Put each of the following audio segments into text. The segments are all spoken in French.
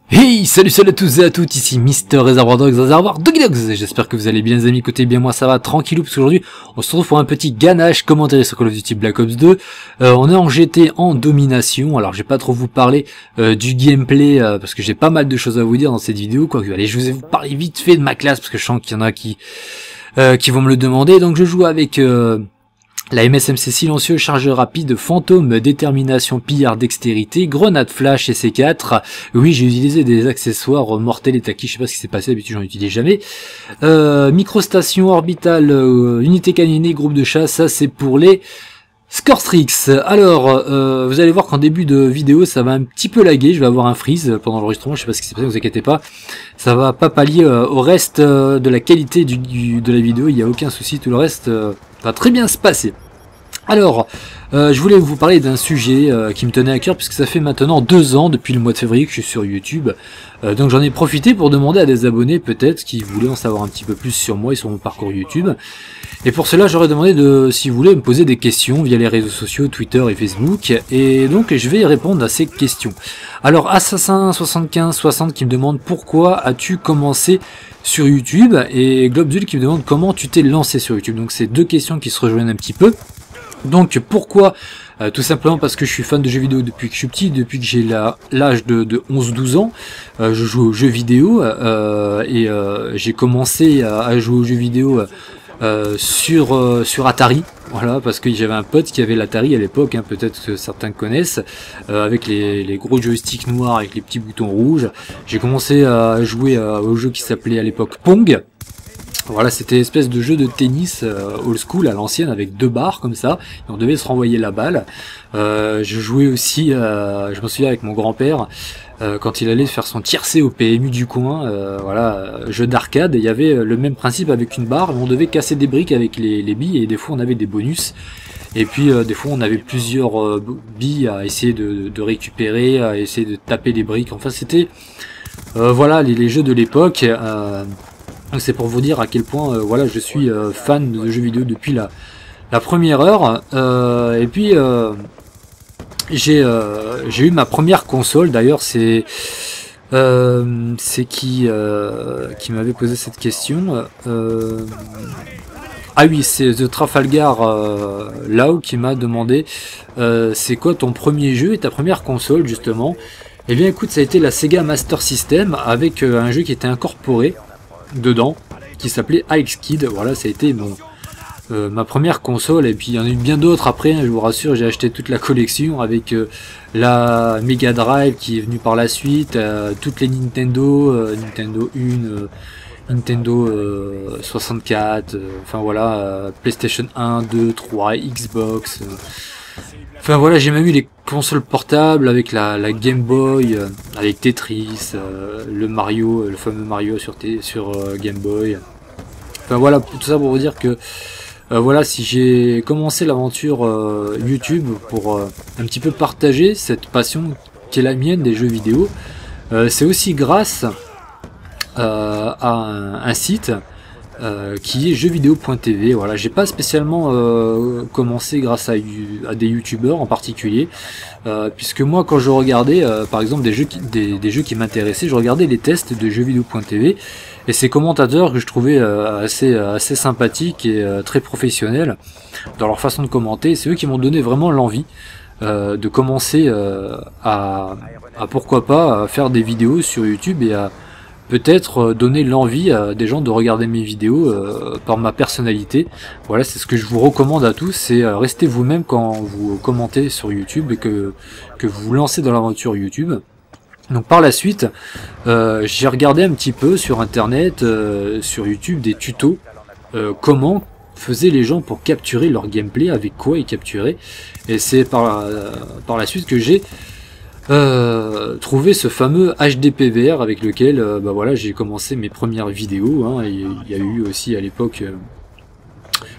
Hey, salut à tous et à toutes, ici Mister Réservoir Dogs, Réservoir Doggy Dogs. J'espère que vous allez bien les amis, écoutez bien moi ça va tranquillou parce qu'aujourd'hui on se retrouve pour un petit ganache commentaire sur Call of Duty Black Ops 2. On est en GT en domination, alors je vais pas trop vous parler du gameplay parce que j'ai pas mal de choses à vous dire dans cette vidéo, quoi. Allez, je vais vous parler vite fait de ma classe parce que je sens qu'il y en a qui vont me le demander. Donc je joue avec... la MSMC silencieux, chargeur rapide, fantôme, détermination, pillard, dextérité, grenade flash et C4. Oui, j'ai utilisé des accessoires mortels et taquis, je sais pas ce qui s'est passé, d'habitude j'en utilise jamais. Microstation orbitale, unité caninée, groupe de chasse, ça c'est pour les Scorestrix. Alors, vous allez voir qu'en début de vidéo ça va un petit peu laguer, je vais avoir un freeze pendant l'enregistrement, je sais pas ce qui s'est passé, ne vous inquiétez pas. Ça va pas pallier au reste de la qualité de la vidéo, il n'y a aucun souci, tout le reste va très bien se passer. Alors, je voulais vous parler d'un sujet qui me tenait à cœur puisque ça fait maintenant 2 ans depuis le mois de février que je suis sur YouTube. Donc j'en ai profité pour demander à des abonnés peut-être qui voulaient en savoir un petit peu plus sur moi et sur mon parcours YouTube. Et pour cela j'aurais demandé si vous voulez me poser des questions via les réseaux sociaux, Twitter et Facebook. Et donc je vais répondre à ces questions. Alors Assassin7560 qui me demande pourquoi as-tu commencé sur YouTube, et Globzul qui me demande comment tu t'es lancé sur YouTube. Donc c'est deux questions qui se rejoignent un petit peu. Donc pourquoi tout simplement parce que je suis fan de jeux vidéo depuis que je suis petit, depuis que j'ai l'âge de 11-12 ans, je joue aux jeux vidéo et j'ai commencé à jouer aux jeux vidéo sur Atari, voilà, parce que j'avais un pote qui avait l'Atari à l'époque, hein, peut-être que certains connaissent, avec les gros joysticks noirs avec les petits boutons rouges. J'ai commencé à jouer au jeu qui s'appelait à l'époque Pong. Voilà, c'était une espèce de jeu de tennis old school à l'ancienne avec 2 barres comme ça, et on devait se renvoyer la balle. Je jouais aussi, je me souviens avec mon grand-père, quand il allait faire son tiercé au PMU du coin, voilà, jeu d'arcade, il y avait le même principe avec une barre, on devait casser des briques avec les billes, et des fois on avait des bonus, et puis des fois on avait plusieurs billes à essayer de récupérer, à essayer de taper les briques, enfin c'était, voilà, les jeux de l'époque. C'est pour vous dire à quel point voilà, je suis fan de jeux vidéo depuis la première heure. Et puis j'ai eu ma première console. D'ailleurs c'est qui m'avait posé cette question. Ah oui, c'est The Trafalgar Lao qui m'a demandé c'est quoi ton premier jeu et ta première console justement. Eh bien écoute, ça a été la Sega Master System avec un jeu qui était incorporé dedans, qui s'appelait AX Kid. Voilà, ça a été ma première console, et puis il y en a eu bien d'autres après, hein, je vous rassure, j'ai acheté toute la collection avec la Mega Drive qui est venue par la suite, toutes les Nintendo, Nintendo 1, Nintendo 64, enfin voilà, PlayStation 1, 2, 3, Xbox, enfin voilà, j'ai même eu les consoles portables avec la Game Boy, avec Tetris, le Mario, le fameux Mario sur Game Boy. Enfin voilà, tout ça pour vous dire que voilà, si j'ai commencé l'aventure YouTube pour un petit peu partager cette passion qui est la mienne des jeux vidéo, c'est aussi grâce à un site qui est jeuxvideo.tv. Voilà, j'ai pas spécialement commencé grâce à des youtubeurs en particulier, puisque moi quand je regardais par exemple des jeux qui m'intéressaient, je regardais les tests de jeuxvideo.tv, et ces commentateurs que je trouvais assez sympathiques et très professionnels dans leur façon de commenter, c'est eux qui m'ont donné vraiment l'envie de commencer à pourquoi pas à faire des vidéos sur YouTube et à peut-être donner l'envie à des gens de regarder mes vidéos par ma personnalité. Voilà, c'est ce que je vous recommande à tous, c'est restez vous-même quand vous commentez sur YouTube et que vous vous lancez dans l'aventure YouTube. Donc par la suite, j'ai regardé un petit peu sur internet, sur YouTube, des tutos, comment faisaient les gens pour capturer leur gameplay, avec quoi ils capturaient, et c'est par la suite que j'ai trouver ce fameux HDPVR avec lequel bah voilà, j'ai commencé mes premières vidéos, hein. Il y a eu aussi à l'époque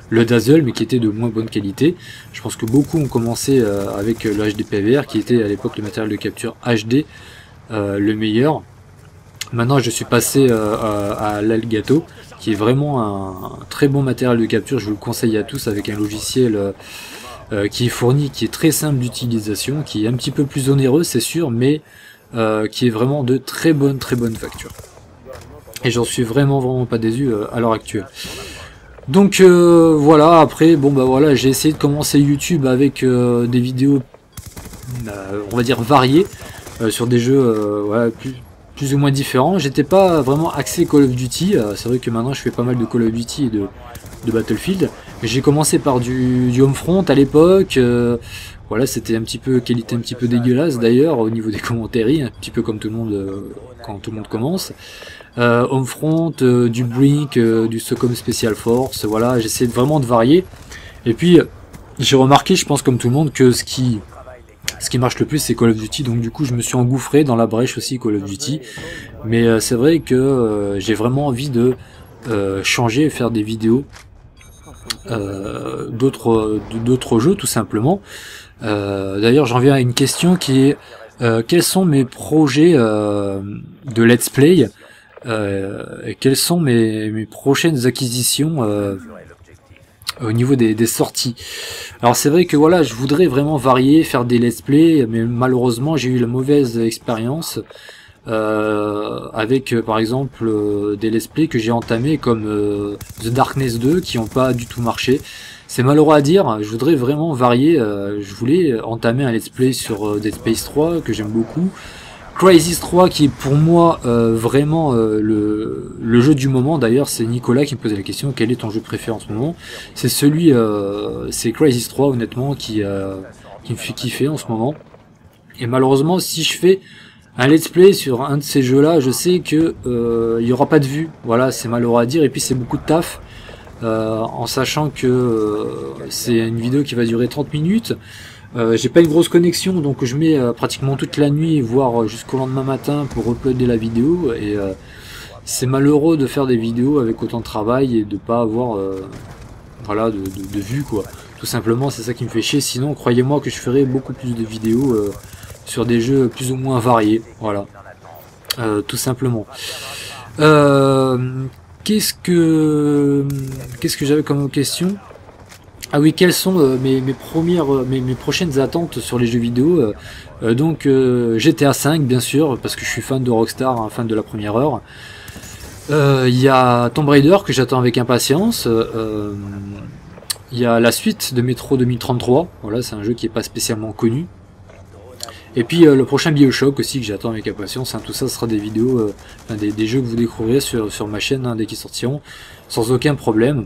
le Dazzle, mais qui était de moins bonne qualité. Je pense que beaucoup ont commencé avec le HDPVR qui était à l'époque le matériel de capture HD le meilleur. Maintenant je suis passé à l'Elgato qui est vraiment un très bon matériel de capture, je vous le conseille à tous, avec un logiciel qui est fourni, qui est très simple d'utilisation, qui est un petit peu plus onéreux c'est sûr, mais qui est vraiment de très bonne facture. Et j'en suis vraiment pas déçu à l'heure actuelle. Donc voilà, après bon bah voilà, j'ai essayé de commencer YouTube avec des vidéos on va dire variées sur des jeux voilà, plus ou moins différents. J'étais pas vraiment axé Call of Duty, c'est vrai que maintenant je fais pas mal de Call of Duty et de Battlefield. J'ai commencé par du Homefront à l'époque, voilà, c'était un petit peu qualité un petit peu dégueulasse d'ailleurs au niveau des commentaires, un petit peu comme tout le monde quand tout le monde commence. Homefront, du Brink, du Socom Special Force, voilà, j'essaie vraiment de varier. Et puis j'ai remarqué, je pense comme tout le monde, que ce qui marche le plus c'est Call of Duty, donc du coup je me suis engouffré dans la brèche aussi Call of Duty. Mais c'est vrai que j'ai vraiment envie de changer et faire des vidéos d'autres jeux tout simplement. D'ailleurs j'en viens à une question qui est quels sont mes projets de let's play et quelles sont mes prochaines acquisitions au niveau des sorties. Alors c'est vrai que voilà, je voudrais vraiment varier, faire des let's play, mais malheureusement j'ai eu la mauvaise expérience avec par exemple des let's play que j'ai entamés comme The Darkness 2 qui n'ont pas du tout marché. C'est malheureux à dire, je voudrais vraiment varier, je voulais entamer un let's play sur Dead Space 3 que j'aime beaucoup. Crysis 3 qui est pour moi vraiment le jeu du moment. D'ailleurs c'est Nicolas qui me posait la question, quel est ton jeu préféré en ce moment? C'est celui, c'est Crysis 3 honnêtement qui me fait kiffer en ce moment. Et malheureusement si je fais un let's play sur un de ces jeux là, je sais que il y aura pas de vue, voilà, c'est malheureux à dire, et puis c'est beaucoup de taf. En sachant que c'est une vidéo qui va durer 30 minutes. J'ai pas une grosse connexion, donc je mets pratiquement toute la nuit, voire jusqu'au lendemain matin pour uploader la vidéo, et c'est malheureux de faire des vidéos avec autant de travail et de pas avoir voilà, de vues quoi. Tout simplement c'est ça qui me fait chier, sinon croyez-moi que je ferai beaucoup plus de vidéos sur des jeux plus ou moins variés, voilà. Tout simplement. Qu'est-ce que j'avais comme question? Ah oui, quelles sont mes prochaines attentes sur les jeux vidéo? Donc GTA 5 bien sûr, parce que je suis fan de Rockstar, fan de la première heure. Il y a Tomb Raider que j'attends avec impatience. Il y a la suite de Metro 2033. Voilà, c'est un jeu qui est pas spécialement connu. Et puis le prochain BioShock aussi que j'attends avec impatience, tout ça sera des vidéos, des jeux que vous découvrirez sur ma chaîne dès qu'ils sortiront, sans aucun problème.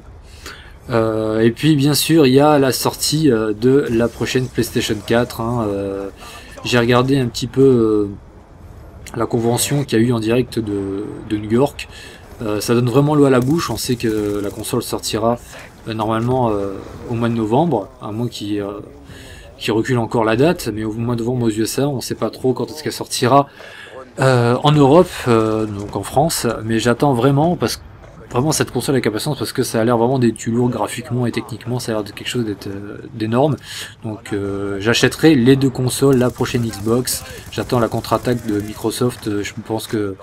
Et puis bien sûr il y a la sortie de la prochaine PlayStation 4. J'ai regardé un petit peu la convention qu'il y a eu en direct de New York. Ça donne vraiment l'eau à la bouche, on sait que la console sortira normalement au mois de novembre, à moins qui recule encore la date, mais au mois de novembre aux USA, on sait pas trop quand est-ce qu'elle sortira en Europe, donc en France, mais j'attends vraiment, parce que vraiment cette console avec impatience, parce que ça a l'air vraiment d'être lourd graphiquement et techniquement, ça a l'air de quelque chose d'énorme. Donc j'achèterai les deux consoles, la prochaine Xbox, j'attends la contre-attaque de Microsoft, je pense que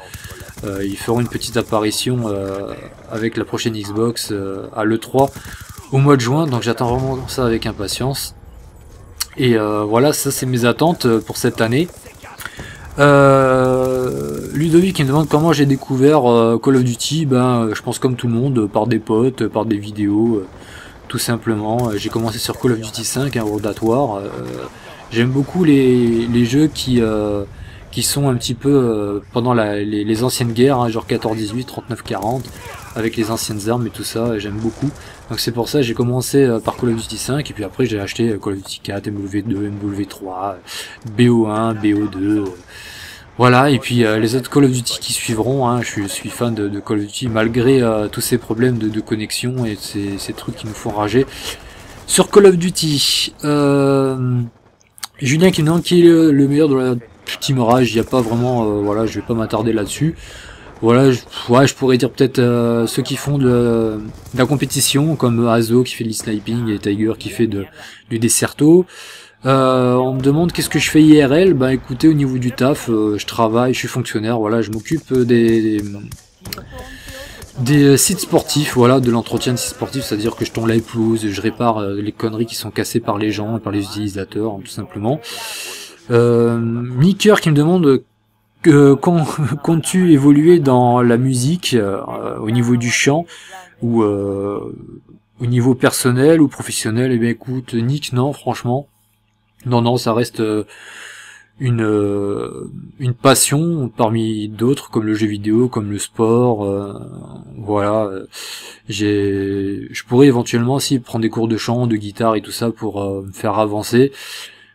ils feront une petite apparition avec la prochaine Xbox à l'E3 au mois de juin, donc j'attends vraiment ça avec impatience. Et voilà, ça c'est mes attentes pour cette année. Ludovic qui me demande comment j'ai découvert Call of Duty. Ben je pense comme tout le monde, par des potes, par des vidéos, tout simplement. J'ai commencé sur Call of Duty 5, World at War. J'aime beaucoup les jeux qui sont un petit peu pendant les anciennes guerres, genre 14-18, 39-40, avec les anciennes armes et tout ça, j'aime beaucoup. Donc c'est pour ça que j'ai commencé par Call of Duty 5, et puis après j'ai acheté Call of Duty 4, MW2, MW3, BO1, BO2, voilà, et puis les autres Call of Duty qui suivront, je suis fan de Call of Duty, malgré tous ces problèmes de connexion et ces trucs qui nous font rager. Sur Call of Duty, Julien qui me demande qui est le meilleur de la Team Rage, il n'y a pas vraiment, voilà, je vais pas m'attarder là-dessus. Voilà, je pourrais dire peut-être ceux qui font de la compétition, comme Azo qui fait du sniping et Tiger qui fait du Desserto. On me demande qu'est-ce que je fais IRL. Bah écoutez, au niveau du taf, je travaille, je suis fonctionnaire, voilà, je m'occupe des sites sportifs, voilà, de l'entretien de sites sportifs, c'est-à-dire que je tombe la pelouse, je répare les conneries qui sont cassées par les gens, par les utilisateurs, tout simplement. Micker qui me demande comptes-tu évoluer dans la musique au niveau du chant ou au niveau personnel ou professionnel? Eh bien écoute, Nick, non, franchement. Non, ça reste une passion parmi d'autres, comme le jeu vidéo, comme le sport. Voilà. Je pourrais éventuellement aussi prendre des cours de chant, de guitare et tout ça pour me faire avancer.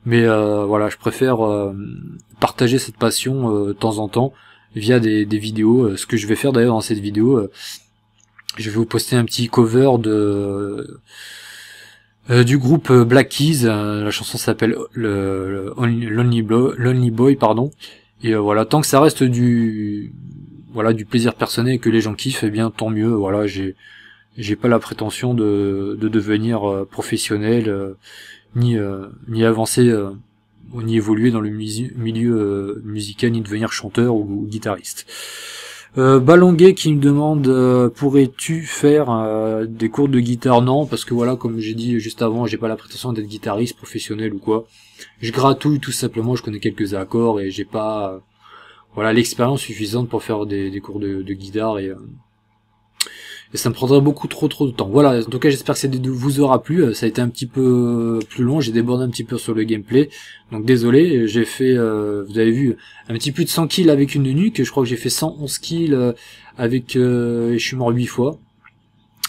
Mais voilà, je préfère partager cette passion de temps en temps via des vidéos. Ce que je vais faire d'ailleurs dans cette vidéo, je vais vous poster un petit cover du groupe Black Keys. La chanson s'appelle le Lonely Boy, pardon. Et voilà, tant que ça reste du plaisir personnel et que les gens kiffent, eh bien tant mieux. Voilà, j'ai pas la prétention de devenir professionnel ni avancer ni évoluer dans le milieu musical, ni devenir chanteur ou guitariste. Balonguet qui me demande pourrais-tu faire des cours de guitare? Non, parce que voilà, comme j'ai dit juste avant, j'ai pas la prétention d'être guitariste professionnel ou quoi. Je gratouille tout simplement, je connais quelques accords et j'ai pas l'expérience suffisante pour faire des cours de guitare et ça me prendrait beaucoup trop de temps. Voilà, en tout cas j'espère que ça vous aura plu. Ça a été un petit peu plus long, j'ai débordé un petit peu sur le gameplay, donc désolé. J'ai fait, vous avez vu, un petit peu de 100 kills avec une nuque. Je crois que j'ai fait 111 kills avec, et je suis mort 8 fois.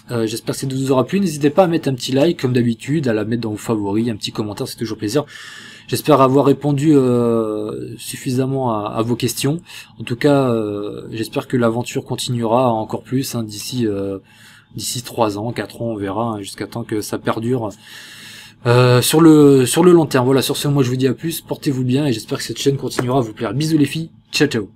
J'espère que ça vous aura plu. N'hésitez pas à mettre un petit like comme d'habitude, à la mettre dans vos favoris, un petit commentaire, c'est toujours plaisir. J'espère avoir répondu suffisamment à vos questions. En tout cas, j'espère que l'aventure continuera encore plus d'ici 3 ans, 4 ans, on verra, jusqu'à temps que ça perdure sur le long terme. Voilà, sur ce, moi je vous dis à plus, portez-vous bien et j'espère que cette chaîne continuera à vous plaire. Bisous les filles, ciao ciao.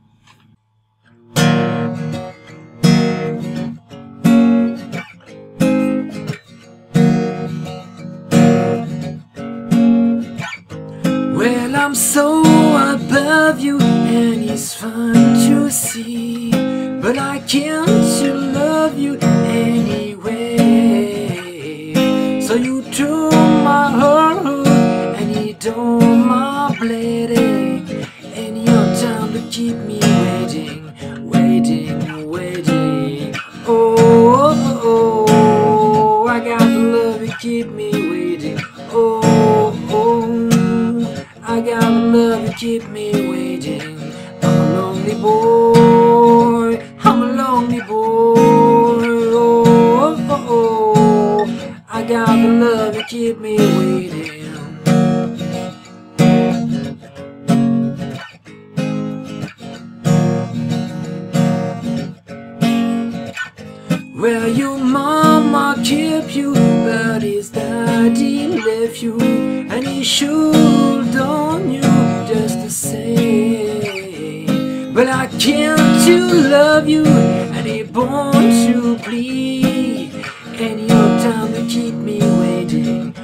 Well, I'm so above you, and it's fun to see, but I can't love you anyway. So you took my heart, and you took my bleeding, and your time to keep me waiting. Oh, I got the love to keep me waiting. Oh, I got the love to keep me waiting. I'm a lonely boy, I'm a lonely boy. Oh, I got the love to keep me waiting. Well, your mama kept you, but his daddy left you, and he should on you just the same. But I can't love you, and he born to bleed, and your time to keep me waiting.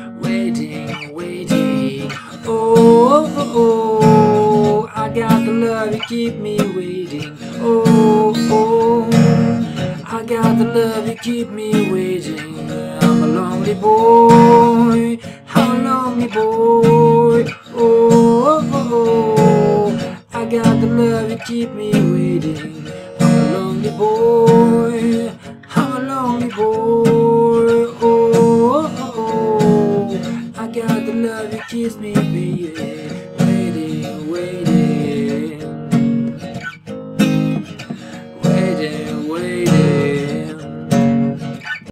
Oh, I got the love to keep me waiting. Oh, I got the love to keep me waiting. I'm a lonely boy, I'm a lonely boy. Oh, I got the love to keep me waiting. I'm a lonely boy, I'm a lonely boy. Oh, I got the love that keeps me waiting.